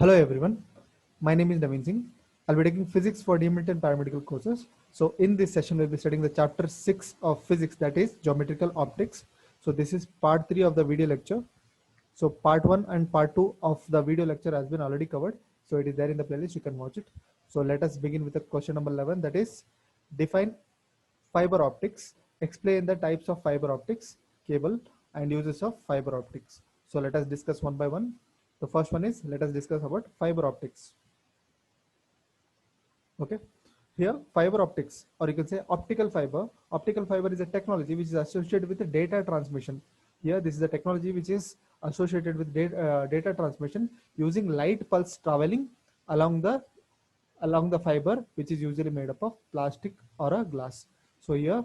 Hello everyone, my name is Naveen Singh. I'll be taking physics for DMT and paramedical courses. So in this session, we'll be studying the chapter 6 of physics, that is geometrical optics. So this is part 3 of the video lecture. So part 1 and part 2 of the video lecture has been already covered. So it is there in the playlist, you can watch it. So let us begin with the question number 11, that is define fiber optics, explain the types of fiber optics, cable and uses of fiber optics. So let us discuss one by one. The first one is, let us discuss about fiber optics. Okay, here fiber optics, or you can say optical fiber. Optical fiber is a technology which is associated with the data transmission. Here this is the technology which is associated with data transmission using light pulse traveling along the fiber, which is usually made up of plastic or a glass. So here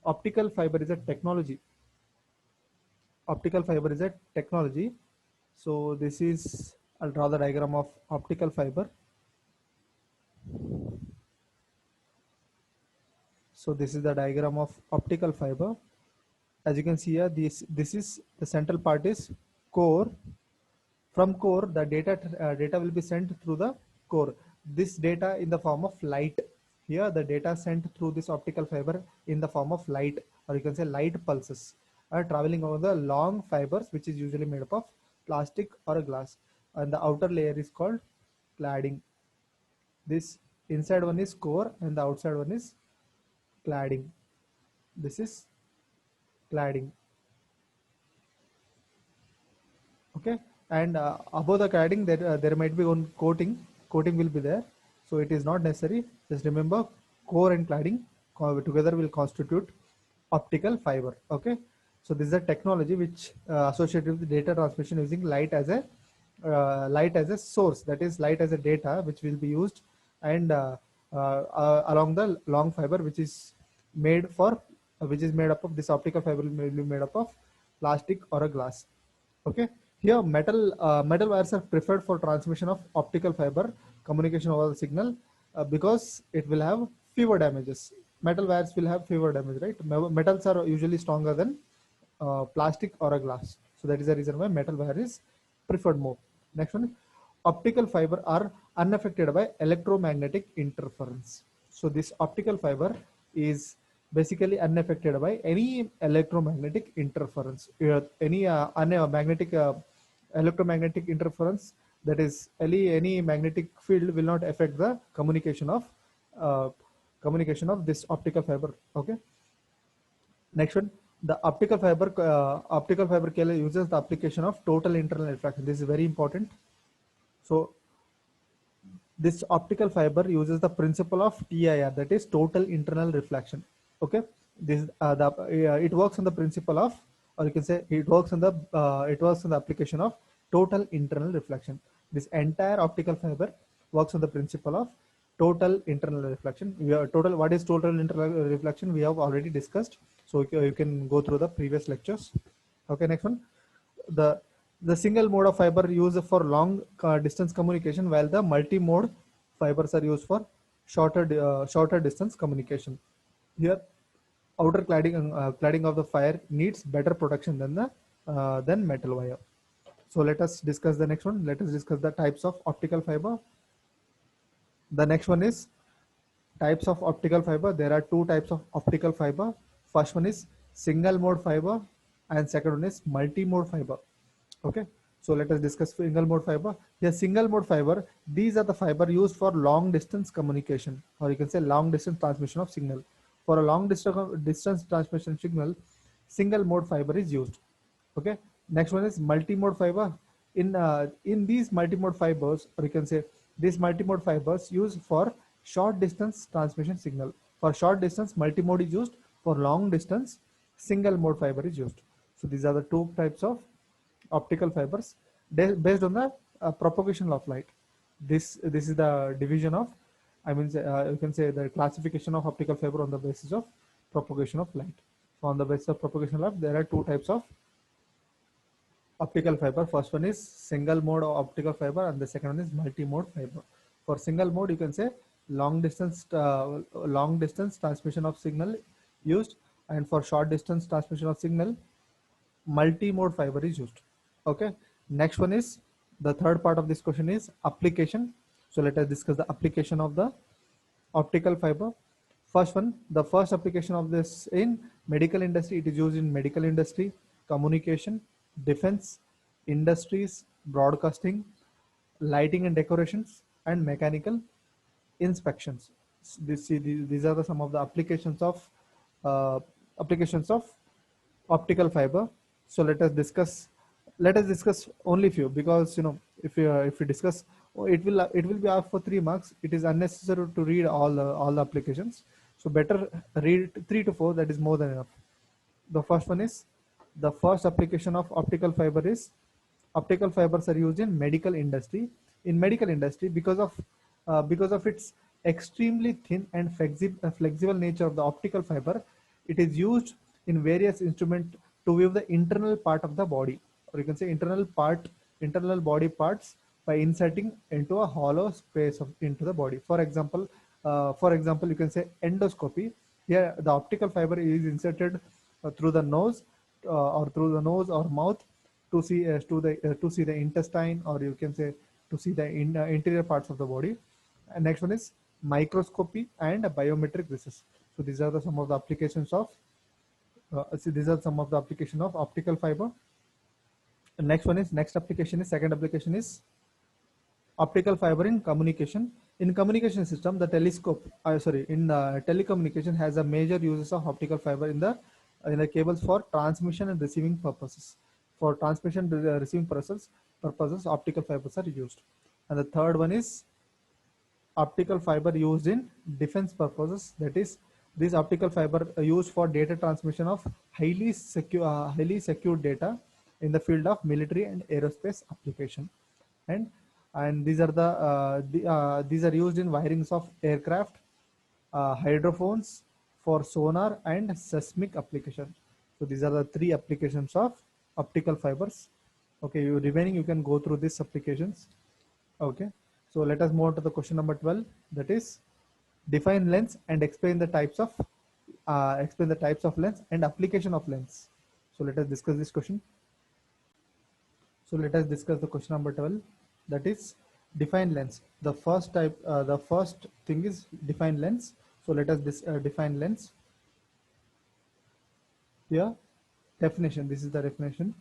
optical fiber is a technology. Optical fiber is a technology. So this is, I'll draw the diagram of optical fiber. So this is the diagram of optical fiber. As you can see here, this is the central part is core. From core, the data will be sent through the core. This data in the form of light. Here the data sent through this optical fiber in the form of light, or you can say light pulses, are traveling over the long fibers, which is usually made up of plastic or a glass. And the outer layer is called cladding. This inside one is core and the outside one is cladding. This is cladding. Okay, and above the cladding there might be one coating will be there, so it is not necessary. Just remember, core and cladding together will constitute optical fiber. Okay, so this is a technology which associated with data transmission using light as a source, that is light as a data which will be used, and along the long fiber which is made up of this optical fiber will be made up of plastic or a glass. Okay, here metal wires are preferred for transmission of optical fiber communication over the signal because it will have fewer damages. Metal wires will have fewer damage, right? Metals are usually stronger than plastic or a glass, so that is the reason why metal wire is preferred more. Next one, optical fiber are unaffected by electromagnetic interference. So this optical fiber is basically unaffected by any electromagnetic interference. Any magnetic electromagnetic interference, that is any magnetic field will not affect the uh, communication of this optical fiber. Okay, next one, the optical fiber cable uses the application of total internal reflection. This is very important. So this optical fiber uses the principle of TIR, that is total internal reflection. Okay, this it works on the principle of, or you can say it works on the application of total internal reflection. This entire optical fiber works on the principle of total internal reflection. What is total internal reflection we have already discussed, so you can go through the previous lectures. Okay, next one, the the single mode of fiber used for long distance communication, while the multi-mode fibers are used for shorter distance communication. Here, outer cladding of the fire needs better protection than metal wire. So let us discuss the next one. Let us discuss the types of optical fiber. The next one is types of optical fiber. There are two types of optical fiber. First one is single mode fiber and second one is multi-mode fiber. Okay, so let us discuss single mode fiber. Here single mode fiber, these are the fiber used for long distance communication, or you can say long distance transmission of signal. For a long distance transmission signal, single mode fiber is used. Okay, next one is multi-mode fiber. In these multi-mode fibers, or you can say these multi-mode fibers used for short distance transmission signal. For short distance, multi-mode is used. For long distance, single mode fiber is used. So these are the two types of optical fibers based on the propagation of light. This is the division of, you can say the classification of optical fiber on the basis of propagation of light. So on the basis of propagation of light, there are two types of optical fiber. First one is single mode optical fiber and the second one is multi-mode fiber. For single mode, you can say long distance transmission of signal used, and for short distance transmission of signal, multi-mode fiber is used. Okay, next one is The third part of this question is application. So let us discuss the application of the optical fiber. First one, the first application of this in medical industry. It is used in medical industry, communication, defense, industries, broadcasting, lighting and decorations, and mechanical inspections. These are some of the uh, applications of optical fiber. So let us discuss only few, because if we discuss, it will be asked for 3 marks. It is unnecessary to read all the applications. So better read 3 to 4. That is more than enough. The first one is, the first application of optical fiber is, optical fibers are used in medical industry. In medical industry, because of its extremely thin and flexible nature of the optical fiber, it is used in various instruments to view the internal part of the body, or you can say internal body parts, by inserting into a hollow space into the body. For example, you can say endoscopy. Here, the optical fiber is inserted through the nose, or mouth, to see the intestine, or you can say to see the interior parts of the body. And next one is microscopy and biometric research. So these are some of the applications of optical fiber. The second application is optical fiber in communication. In communication system, the telecommunication has a major uses of optical fiber in the cables for transmission and receiving purposes. For transmission and receiving purposes, optical fibers are used. And the third one is optical fiber used in defense purposes. That is, this optical fiber used for data transmission of highly secure data in the field of military and aerospace application. And these are used in wirings of aircraft, hydrophones, for sonar and seismic application. So these are the 3 applications of optical fibers. Okay, you can go through these applications. Okay, so let us move on to the question number 12. That is, define lens and explain the types of lens and application of lens. So let us discuss this question. So let us discuss the question number 12. That is, define lens. The first thing is define lens. So let us define lens. Here, definition. This is the definition.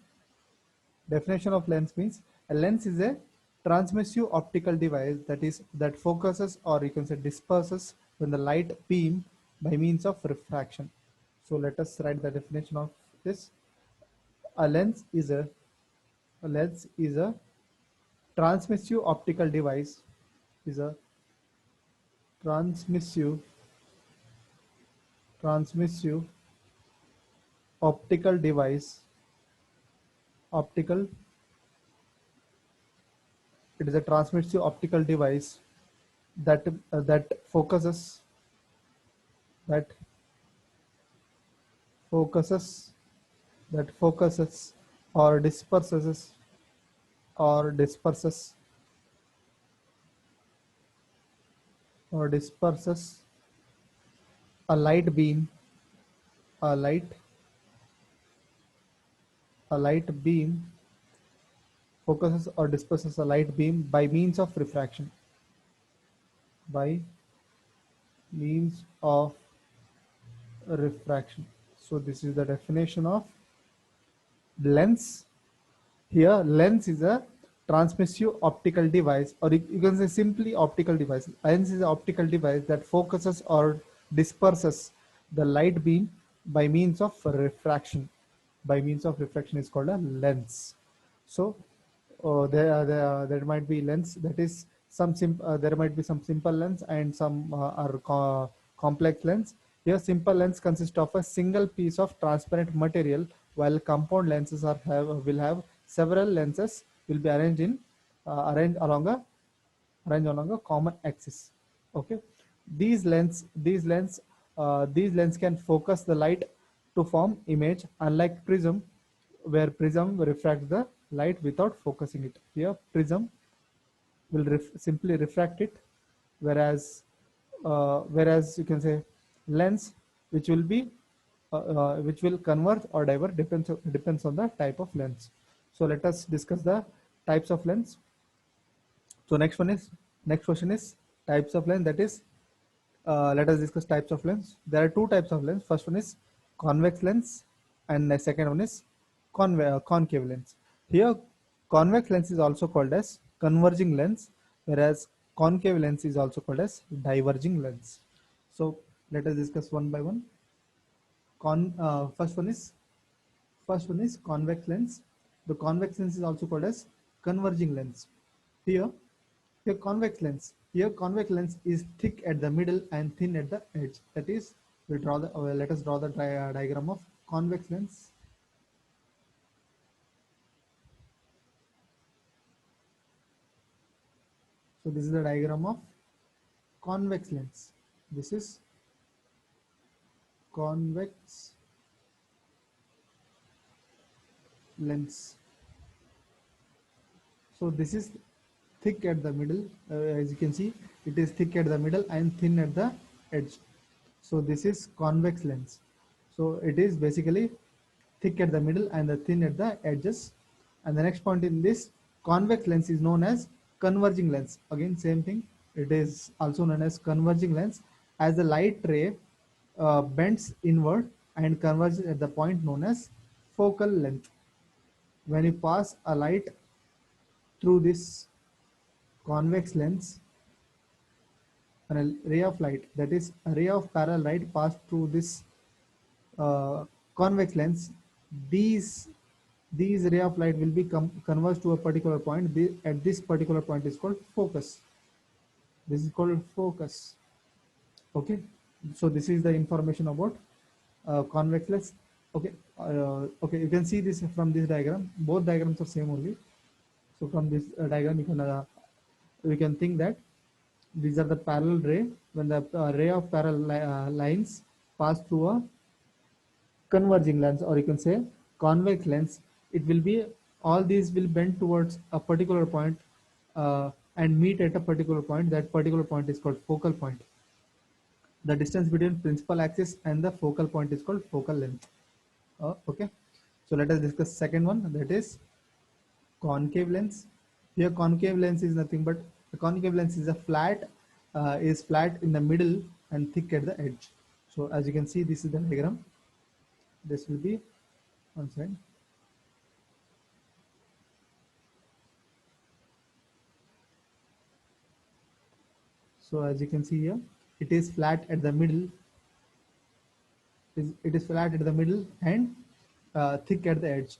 Definition of lens means a lens is a transmissive optical device that focuses, or you can say disperses, when the light beam by means of refraction. So let us write the definition of this. A lens is a transmissive optical device. Is a transmissive optical device. It is a transmissive optical device that focuses or disperses a light beam focuses or disperses a light beam by means of refraction. So this is the definition of lens. Here, lens is a transmissive optical device, or you can say simply optical device. Lens is an optical device that focuses or disperses the light beam by means of refraction. By means of refraction is called a lens. So there might be lens, that is there might be some simple lens and some are complex lens. Here, simple lens consists of a single piece of transparent material, while compound lenses will have several lenses will be arranged along a common axis. Okay, these lens can focus the light to form image, unlike prism, where prism refracts the light without focusing it. Here, prism will simply refract it, whereas you can say lens, which will converge or divert, depends on the type of lens. So let us discuss the types of lens. So next question is types of lens. That is, let us discuss types of lens. There are two types of lens. First one is convex lens, and the second one is concave lens. Here, convex lens is also called as converging lens, whereas concave lens is also called as diverging lens. So let us discuss one by one. First one is convex lens. The convex lens is also called as converging lens. Here, here convex lens. Here convex lens is thick at the middle and thin at the edge. That is, let us draw the diagram of convex lens. So this is the diagram of convex lens. This is convex lens. So this is thick at the middle. As you can see, it is thick at the middle and thin at the edge. So this is convex lens. So it is basically thick at the middle and the thin at the edges. And the next point in this convex lens is known as converging lens. Again, same thing. It is also known as converging lens, as the light ray bends inward and converges at the point known as focal length. When you pass a light through this convex lens, and a ray of light, that is a ray of parallel light, passed through this convex lens, these ray of light will be converged to a particular point. At this particular point is called focus. This is called focus. Okay, so this is the information about convex lens. Okay, okay, you can see this from this diagram. Both diagrams are same only. So from this diagram, we can think that these are the parallel ray. When the ray of parallel lines pass through a converging lens, or you can say convex lens, it will be, all these will bend towards a particular point and meet at a particular point. That particular point is called focal point. The distance between principal axis and the focal point is called focal length. Okay, so let us discuss second one, that is concave lens. Here concave lens is nothing but, the concave lens is a flat in the middle and thick at the edge. So as you can see, this is the diagram. This will be one side. So as you can see here, it is flat at the middle. It is flat at the middle and thick at the edge.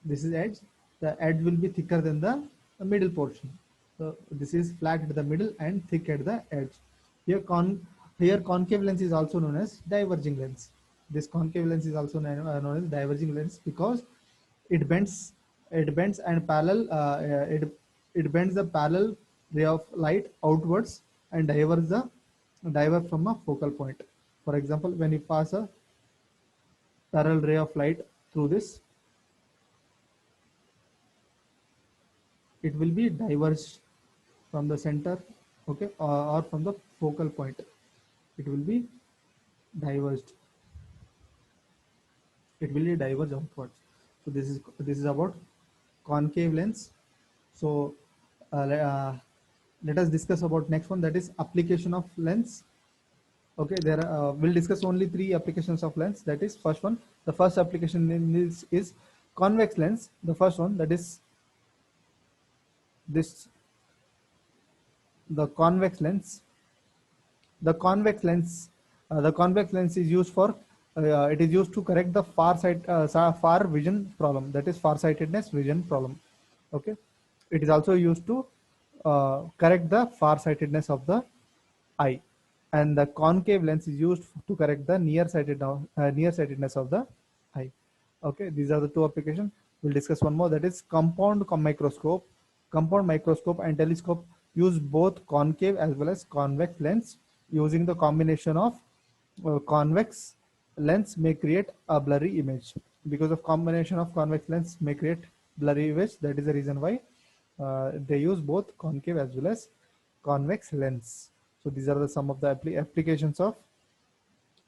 This is edge. The edge will be thicker than the middle portion. So this is flat at the middle and thick at the edge. Here concave lens is also known as diverging lens. This concave lens is also known as diverging lens because it bends and parallel it bends the parallel ray of light outwards and divert from a focal point. For example, when you pass a parallel ray of light through this, it will be diverged from the center, okay, or from the focal point. It will be diverged. It will be diverged outwards. So this is about concave lens. So let us discuss about next one, that is application of lens. Okay, we'll discuss only 3 applications of lens. That is, first one, the first application in this is convex lens. The first one, that is this, the convex lens. The convex lens is used for it is used to correct the far vision problem, that is farsightedness vision problem. Okay, it is also used to correct the farsightedness of the eye, and the concave lens is used to correct the nearsightedness of the eye. Okay, these are the 2 applications. We'll discuss one more, that is compound microscope. Compound microscope and telescope use both concave as well as convex lens. Using the combination of convex lens may create a blurry image. Because of combination of convex lens may create blurry image, that is the reason why they use both concave as well as convex lens. So these are some of the applications of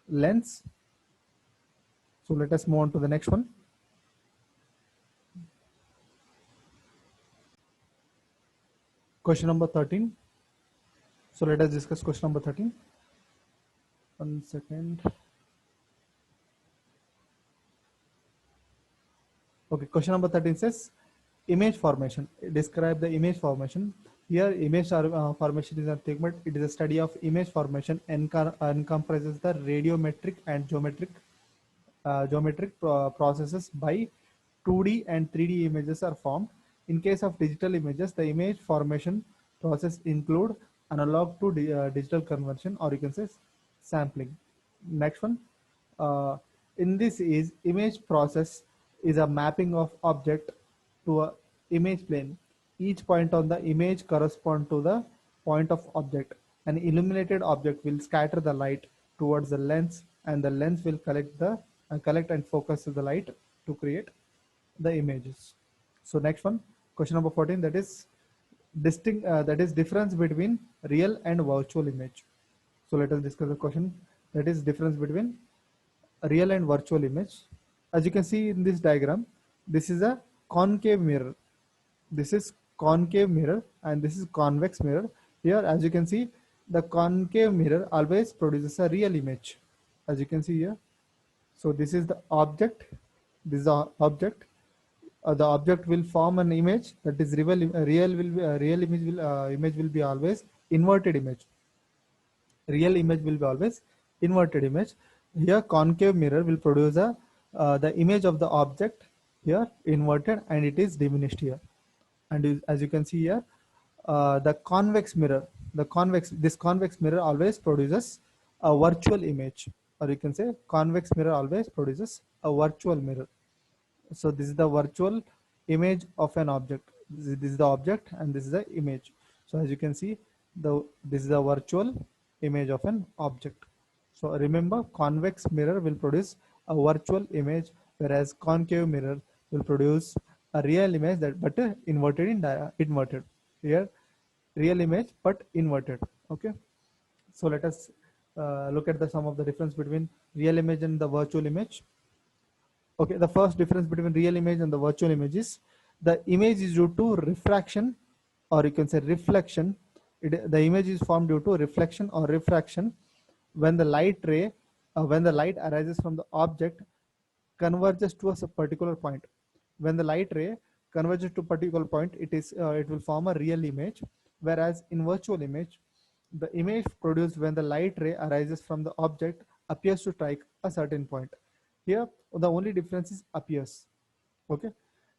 lens. So let us move on to the next one. Question number 13. So let us discuss question number 13. 1 second. Okay, question number 13 says image formation. Describe the image formation. Here, image formation is nothing but it is a study of image formation and encompasses the radiometric and geometric processes by 2D and 3D images are formed. In case of digital images, the image formation process include analog to digital conversion, or you can say sampling. Next one, uh, in this is image process is a mapping of object to a image plane. Each point on the image correspond to the point of object. An illuminated object will scatter the light towards the lens, and the lens will collect and focus the light to create the images. So next one, question number 14, that is difference between real and virtual image. So let us discuss the question, that is difference between real and virtual image. As you can see in this diagram, this is a concave mirror. This is concave mirror and this is convex mirror. Here, as you can see, the concave mirror always produces a real image, as you can see here. So this is the object. This is the object. The object will form an image, that is image will be always inverted image. Real image will be always inverted image. Here, concave mirror will produce the image of the object here inverted, and it is diminished here. And as you can see here, the convex mirror, this convex mirror always produces a virtual image, or you can say convex mirror always produces a virtual mirror. So this is the virtual image of an object. This is the object and this is the image. So as you can see, this is the virtual image of an object. So remember, convex mirror will produce a virtual image, whereas concave mirror will produce a real image but inverted. Here, real image but inverted. Okay. So let us look at some of the difference between real image and the virtual image. Okay, the first difference between real image and the virtual image is the image is due to refraction, or you can say reflection. The image is formed due to reflection or refraction when the light arises from the object converges to a particular point. When the light ray converges to a particular point, it will form a real image, whereas in virtual image, the image produced when the light ray arises from the object appears to strike a certain point. Here, the only difference is appears. Okay.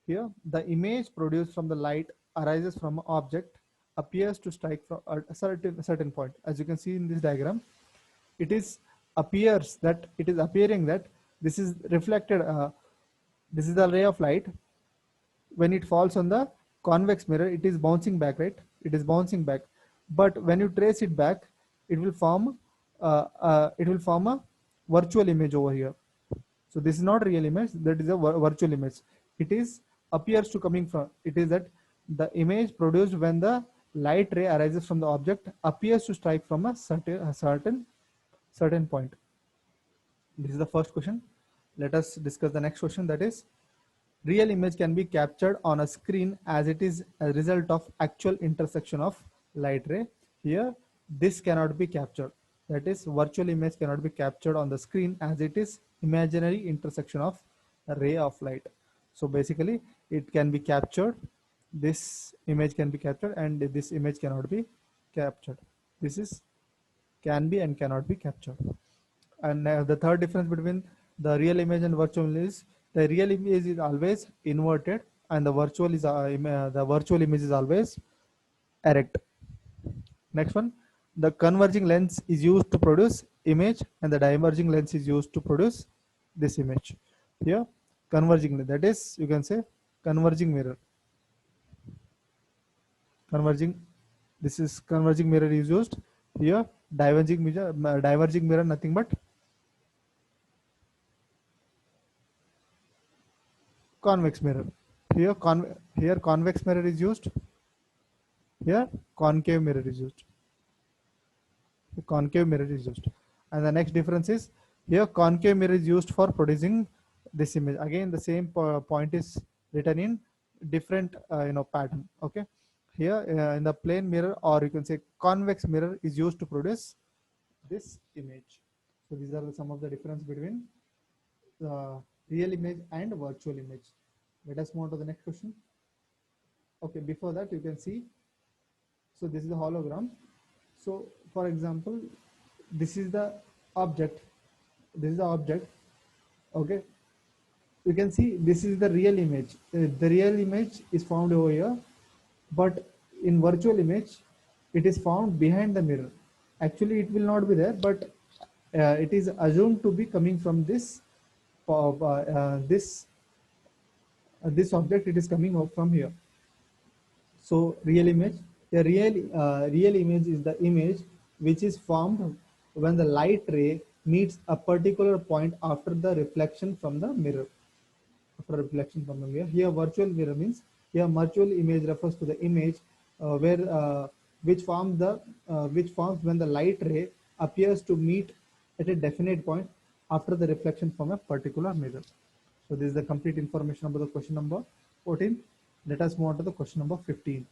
Here, the image produced from the light arises from an object appears to strike from a certain point. As you can see in this diagram, it is appearing that this is reflected. This is the ray of light. When it falls on the convex mirror, it is bouncing back, right? It is bouncing back. But when you trace it back, it will form a virtual image over here. So this is not real image, that is a virtual image. It is appears to coming from, it is that the image produced when the light ray arises from the object appears to strike from a certain point. This is the first question. Let us discuss the next question, that is real image can be captured on a screen as it is a result of actual intersection of light ray. Here, this cannot be captured. That is, virtual image cannot be captured on the screen as it is imaginary intersection of a ray of light. So basically, it can be captured. This image can be captured, and this image cannot be captured. This is can be and cannot be captured. And the third difference between the real image and virtual image is the real image is always inverted, and the virtual image is always erect. Next one, the converging lens is used to produce image, and the diverging lens is used to produce this image. Here, converging, that is, you can say converging mirror. This is converging mirror is used. Here, diverging mirror nothing but convex mirror. Here, convex mirror is used. Here, concave mirror is used. The concave mirror is used. And the next difference is here, concave mirror is used for producing this image. Again, the same point is written in different pattern. Okay. here in the plane mirror, or you can say convex mirror, is used to produce this image. So these are some of the difference between the real image and virtual image. Let us move on to the next question. Okay, before that you can see, so this is the hologram. So for example, this is the object, this is the object. Okay, you can see this is the real image. The real image is found over here, but in virtual image it is found behind the mirror. Actually it will not be there, but it is assumed to be coming from this this object. It is coming out from here. So real image, a real image is the image which is formed when the light ray meets a particular point after the reflection from the mirror. After reflection from the mirror. Here virtual mirror means, here virtual image refers to the image where which forms when the light ray appears to meet at a definite point after the reflection from a particular mirror. So this is the complete information about the question number 14. Let us move on to the question number 15.